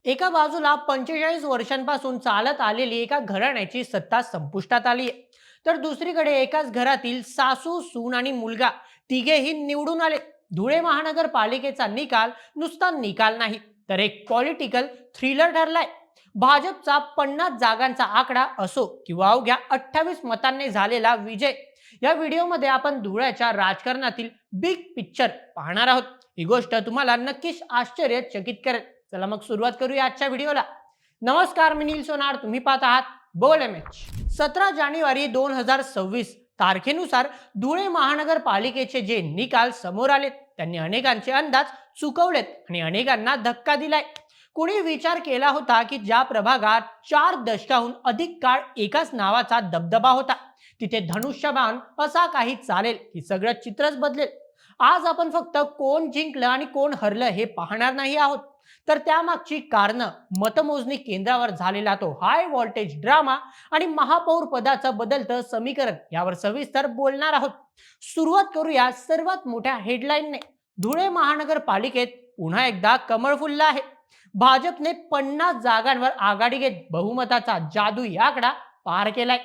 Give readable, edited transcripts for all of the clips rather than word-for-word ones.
एका बाजूला 45 वर्षांपासून चालत आलेली एका घराण्याची सत्ता संपुष्टात आली आहे, तर दुसरीकडे एकाच घरातील सासू, सून आणि मुलगा तिघेही निवडून आले. धुळे महानगरपालिकेचा निकाल नुसता निकाल नाही, तर एक पॉलिटिकल थ्रिलर ठरलाय. भाजपचा 50 जागांचा आकडा असो किंवा अवघ्या 28 मतांनी झालेला विजय, या व्हिडिओमध्ये आपण धुळ्याच्या राजकारणातील बिग पिक्चर पाहणार आहोत. ही गोष्ट तुम्हाला नक्कीच आश्चर्यचकित करेल. चला मग सुरुवात करूया आजच्या व्हिडिओला. नमस्कार, मी नील सोनार. तुम्ही पाहत आहात बोल एमएच. 17 जानेवारी 2026 तारखेनुसार धुळे महानगरपालिकेचे जे निकाल समोर आलेत, त्यांनी अनेकांचे अंदाज चुकवलेत आणि अनेकांना धक्का दिलाय. कुणी विचार केला होता की ज्या प्रभागात 4 दशकाहून अधिक काळ एकाच नावाचा दबदबा होता, तिथे धनुष्यबाण असा काही चालेल की सगळं चित्रच बदलेल. आज आपण फक्त कोण जिंकलं आणि कोण हरलं हे पाहणार नाही आहोत, तर त्यामागची कारणं, मतमोजणी केंद्रावर झालेला तो हाय व्होल्टेज ड्रामा आणि महापौर पदाचं बदलतं समीकरण यावर सविस्तर बोलणार आहोत. सुरुवात करूया सर्वात मोठ्या हेडलाईनने. धुळे महानगरपालिकेत पुन्हा एकदा कमळ फुललं आहे. भाजपने 50 जागांवर आघाडी घेत बहुमताचा जादुई आकडा पार केलाय.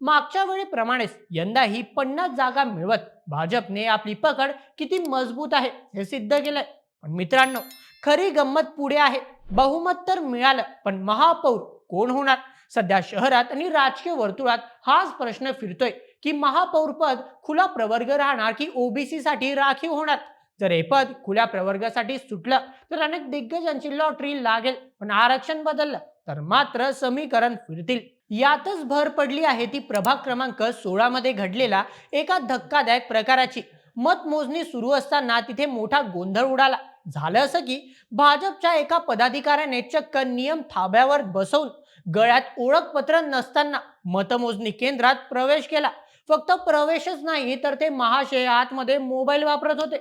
मागच्या वेळेप्रमाणेच यंदाही 50 जागा मिळवत भाजपने आपली पकड किती मजबूत आहे हे सिद्ध केलंय. पण मित्रांनो, खरी गंमत पुढे आहे. बहुमत तर मिळालं, पण महापौर कोण होणार? सध्या शहरात आणि राजकीय वर्तुळात हाच प्रश्न फिरतोय की महापौर पद खुला प्रवर्ग राहणार की ओबीसी साठी राखीव होणार. जर हे पद खुल्या प्रवर्गासाठी सुटलं तर अनेक दिग्गजांची लॉटरी लागेल, पण आरक्षण बदललं तर मात्र समीकरण फिरतील. यातच भर पडली आहे ती प्रभाग क्रमांक 16 मध्ये घडलेला एका धक्कादायक प्रकाराची. मतमोजणी सुरू असताना तिथे मोठा गोंधळ उडाला. झालं असं की भाजपच्या एका पदाधिकाऱ्याने चक्क नियम थाब्यावर बसवून गळ्यात ओळखपत्र नसताना मतमोजणी केंद्रात प्रवेश केला. फक्त प्रवेशच नाही, तर ते महाशय आतमध्ये मोबाईल वापरत होते.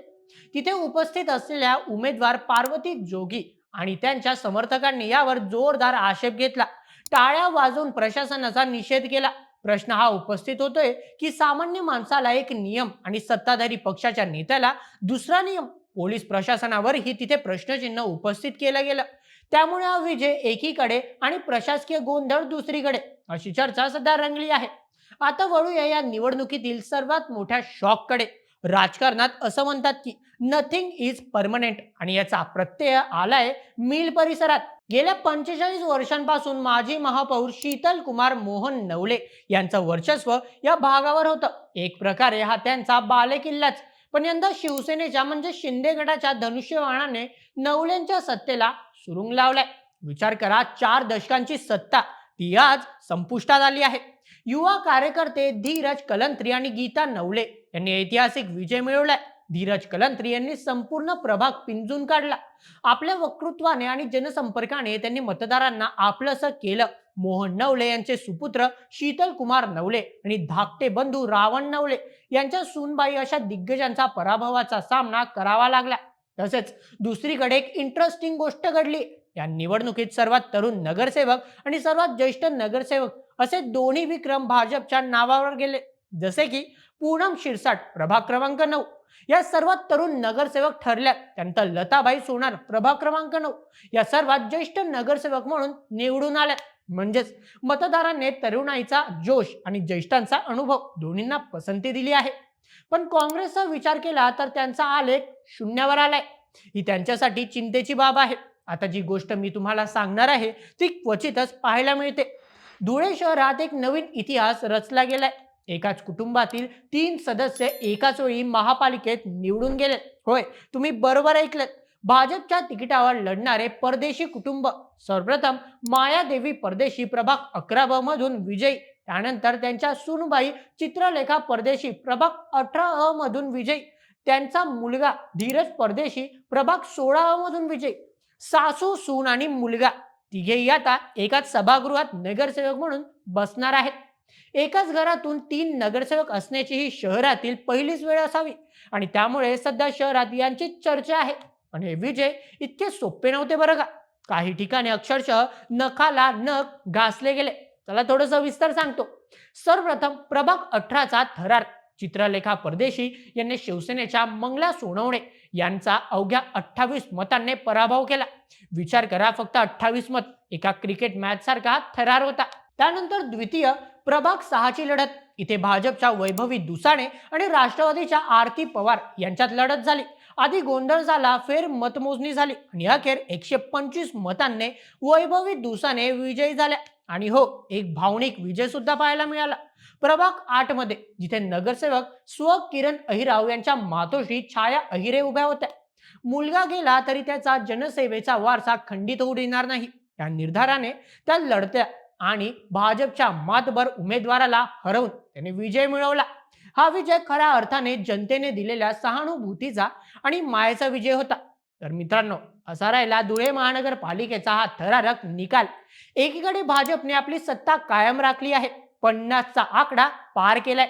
तिथे उपस्थित असलेल्या उमेदवार पार्वती जोगी आणि त्यांच्या समर्थकांनी यावर जोरदार आक्षेप घेतला. टाळ्या वाजवून प्रशासनाचा निषेध केला. प्रश्न हा उपस्थित होतोय की सामान्य माणसाला एक नियम आणि सत्ताधारी पक्षाच्या नेत्याला दुसरा नियम. पोलीस प्रशासनावरही तिथे प्रश्नचिन्ह उपस्थित केलं गेलं. त्यामुळे हा विजय एकीकडे आणि प्रशासकीय गोंधळ दुसरीकडे, अशी चर्चा सध्या रंगली आहे. आता वळूया या निवडणुकीतील सर्वात मोठ्या शॉककडे. राजकारणात असं म्हणतात की नथिंग इज परमनेंट, आणि याचा प्रत्यय आलाय मिल परिसरात. गेल्या 45 वर्षांपासून माजी महापौर शीतल कुमार मोहन नवले यांचं वर्चस्व या भागावर होतं. एक प्रकारे हा त्यांचा बालेकिल्लाच. पण यंदा शिवसेनेच्या म्हणजे शिंदे गटाच्या धनुष्यबाणाने नवलेंच्या सत्तेला सुरुंग लावलाय. विचार करा, 4 दशकांची सत्ता ती आज संपुष्टात आली आहे. युवा कार्यकर्ते धीरज कलंत्री आणि गीता नवले यांनी ऐतिहासिक विजय मिळवलाय. धीरज कलंत्री यांनी संपूर्ण प्रभाग पिंजून काढला. आपल्या वक्तृत्वाने आणि जनसंपर्काने त्यांनी मतदारांना आपलंसं केलं. मोहन नवले यांचे सुपुत्र शीतल कुमार नवले आणि धाकटे बंधू रावण नवले यांच्या सूनबाई अशा दिग्गजांचा पराभवाचा सामना करावा लागला. तसेच दुसरीकडे एक इंटरेस्टिंग गोष्ट घडली. या निवडणुकीत सर्वात तरुण नगरसेवक आणि सर्वात ज्येष्ठ नगरसेवक असे दोन्ही विक्रम भाजपच्या नावावर गेले. जसे की पूनम शिरसाट प्रभाग क्रमांक 9 या सर्वात तरुण नगरसेवक ठरल्या. त्यानंतर लताबाई सोनार प्रभाग क्रमांक 9 या सर्वात ज्येष्ठ नगरसेवक म्हणून निवडून आल्या. म्हणजेच मतदारांनी तरुणाईचा जोश आणि ज्येष्ठांचा अनुभव दोन्हींना पसंती दिली आहे. पण काँग्रेसचा विचार केला तर त्यांचा आलेख शून्यावर आलाय. ही त्यांच्यासाठी चिंतेची बाब आहे. आता जी गोष्ट मी तुम्हाला सांगणार आहे ती क्वचितच पाहायला मिळते. धुळे शहरात एक नवीन इतिहास रचला गेलाय. एकाच कुटुंबातील 3 सदस्य एकाच वेळी महापालिकेत निवडून गेले. होय, तुम्ही बरोबर ऐकलं. भाजपच्या तिकिटावर लढणारे परदेशी कुटुंब. सर्वप्रथम मायादेवी परदेशी प्रभाग 11 मधून विजयी. त्यानंतर त्यांच्या सूनबाई चित्रलेखा परदेशी प्रभाग 18 मधून विजयी. त्यांचा मुलगा धीरज परदेशी प्रभाग 16 मधून विजयी. सासू, सून आणि मुलगा तिघेही आता एकाच सभागृहात नगरसेवक म्हणून बसणार आहेत. एकाच घरातून 3 नगरसेवक असण्याची ही शहरातील पहिलीच वेळ असावी, आणि त्यामुळे सध्या शहरात यांची चर्चा आहे. पण हे विजय इतके सोपे नव्हते बरं का. काही ठिकाणी अक्षरशः नखाला नख घासले गेले. चला थोडं सविस्तर सांगतो. सर्वप्रथम प्रभाग 18चा थरार. चित्रलेखा परदेशी यांनी शिवसेनेच्या मंगला सोनवणे यांचा अवघ्या 28 मतांनी पराभव केला. विचार करा, फक्त 28 मत. एका क्रिकेट मॅच सारखा थरार होता. त्यानंतर द्वितीय प्रभाग 6 ची लढत. इथे भाजपच्या वैभवी दुसाणे आणि राष्ट्रवादीच्या आरती पवार यांच्यात लढत झाली. आधी गोंधळ झाला, फेर मतमोजणी झाली आणि अखेर 125 मतांनी वैभवी दुसाणे विजयी झाल्या. आणि हो, एक भावनिक विजय सुद्धा पाहायला मिळाला. प्रभाग 8 मध्ये जिथे नगरसेवक किरण अहिराव यांच्या मातोश्री छाया अहिरे उभ्या होत्या. मुलगा गेला तरी त्याचा जनसेवेचा वारसा खंडित होऊ देणार नाही, त्या निर्धाराने त्या लढत्या आणि भाजपच्या मातबर उमेदवाराला हरवून त्याने विजय मिळवला. हा विजय खऱ्या अर्थाने जनतेने दिलेल्या सहानुभूतीचा आणि मायेचा विजय होता. तर मित्रांनो, असा राहिला धुळे महानगरपालिकेचा हा थरारक निकाल. एकीकडे भाजपने आपली सत्ता कायम राखली आहे, 50चा आकडा पार केलाय.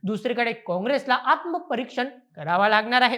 दुसरीकडे काँग्रेसला आत्मपरीक्षण करावा लागणार आहे.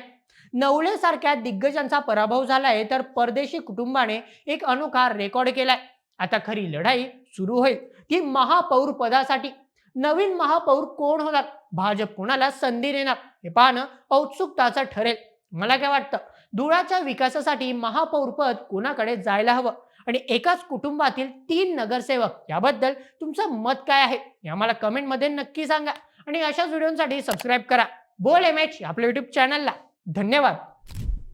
नवले सारख्या दिग्गजांचा पराभव झालाय, तर परदेशी कुटुंबाने एक अनोखा रेकॉर्ड केलाय. आता खरी लढाई सुरू होईल, ती महापौर पदासाठी. नवीन महापौर कोण होणार, भाजप कोणाला संधी देणार, हे पाहणं औत्सुकताचं ठरेल. मला काय वाटतं, धुळ्याच्या विकासासाठी महापौर पद कोणाकडे जायला हवं आणि एकाच कुटुंबातील 3 नगरसेवक याबद्दल तुमचं मत काय आहे हे आम्हाला कमेंटमध्ये नक्की सांगा. आणि अशाच व्हिडिओसाठी सबस्क्राईब करा बोल MH आपल्या युट्यूब चॅनलला. धन्यवाद.